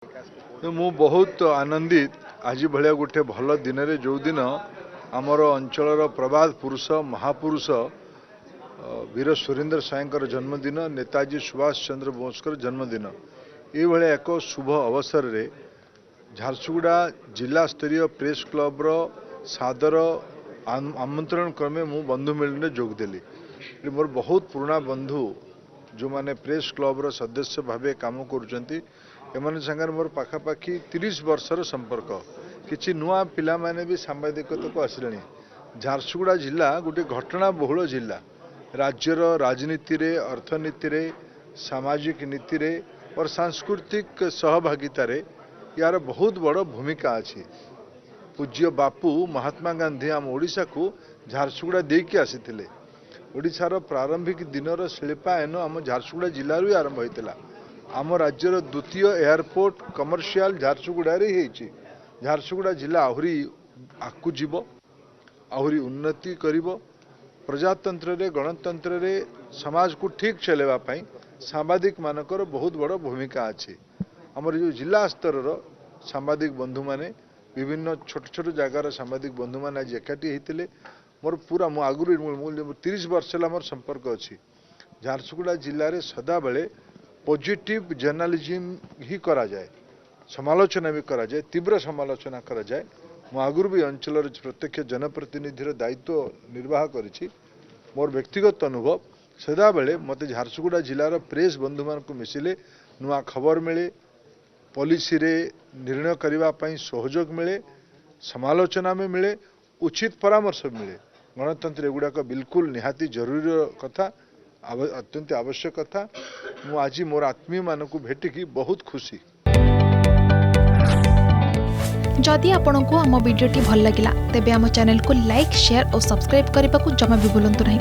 ମୁଁ ବହୁତ ଆନନ୍ଦିତ ଆଜି ଭଳିଆ ଗୋଟେ ଭଲ ଦିନରେ ଯେଉଁ ଦିନ ଆମର ଅଞ୍ଚଳର ପ୍ରବାଦ ପୁରୁଷ ମହାପୁରୁଷ ବୀର ସୁରେନ୍ଦ୍ର ସାଏଙ୍କର ଜନ୍ମଦିନ ନେତାଜୀ ସୁଭାଷ ଚନ୍ଦ୍ର ବୋଷଙ୍କର ଜନ୍ମଦିନ ଏଇଭଳିଆ ଏକ ଶୁଭ ଅବସରରେ ଝାରସୁଗୁଡ଼ା ଜିଲ୍ଲାସ୍ତରୀୟ ପ୍ରେସ୍ କ୍ଲବର ସାଦର ଆମନ୍ତ୍ରଣ କ୍ରମେ ମୁଁ ବନ୍ଧୁ ମିଳନରେ ଯୋଗଦେଲି। ମୋର ବହୁତ ପୁରୁଣା ବନ୍ଧୁ ଯେଉଁମାନେ ପ୍ରେସ୍ କ୍ଲବର ସଦସ୍ୟ ଭାବେ କାମ କରୁଛନ୍ତି ଏମାନେ ସାଙ୍ଗରେ ମୋର ପାଖାପାଖି 30 ବର୍ଷର ସମ୍ପର୍କ। କିଛି ନୂଆ ପିଲାମାନେ ବି ସାମ୍ବାଦିକତାକୁ ଆସିଲେଣି। ଝାରସୁଗୁଡ଼ା ଜିଲ୍ଲା ଗୋଟିଏ ଘଟଣାବହୁଳ ଜିଲ୍ଲା। ରାଜ୍ୟର ରାଜନୀତିରେ ଅର୍ଥନୀତିରେ ସାମାଜିକ ନୀତିରେ और सांस्कृतिक सहभागितार यार बहुत बड़ भूमिका अच्छी। पूज्य बापू महात्मा गांधी आम ओडिशा को झारसुगुड़ा देकी आसीथिले। ओडिशार प्रारंभिक दिनर शिल्पायन आम झारसुगुड़ा जिल्लारू आरंभ होइतिला। आम राज्यर द्वितीय एयरपोर्ट कमर्शियल झारसुगुड़ा रे हेछि। झारसुगुड़ा जिला आहुरी आकु जीव आहुरी उन्नति करिवो। प्रजातंत्र रे गणतंत्र रे समाज को ठीक चलेवा पई सांबादिक मानकर बहुत बड़ भूमिका अच्छी। आमर जो जिला स्तर सांबादिक बंधु माने विभिन्न छोट छोट जगार सांबादिक बंधु माने आज एकाठी होते मोर पूरा मु आगुरी 30 वर्ष मोर संपर्क अच्छी। झारसुगुड़ा जिले में सदा बेले पॉजिटिव जर्नलिज्म ही करा जाए, समालोचना भी करा जाए, तीव्र समालोचना करा जाए। मु आगुरी भी अंचल प्रत्यक्ष जनप्रतिनिधि दायित्व निर्वाह करिछि। मोर व्यक्तिगत अनुभव सदा बेले मत झारसुगुड़ा जिलार प्रेस बंधु मान को मिसिले नुआ खबर मिले, पॉलिसी रे निर्णय करने सहयोग मिले, समालोचना में मिले, उचित परामर्श मिले। गणतंत्र एगुड़ाक बिल्कुल निहाती जरूरी कथा, अत्यंत आवश्यक कथा। मु आज मोर आत्मीय मान को भेटिकी बहुत खुशी। जदि आपंक आम भिडी भल लगा तेब आम चैनल को लाइक, शेयर और सब्सक्राइब करने को जमा भी भूलु नहीं।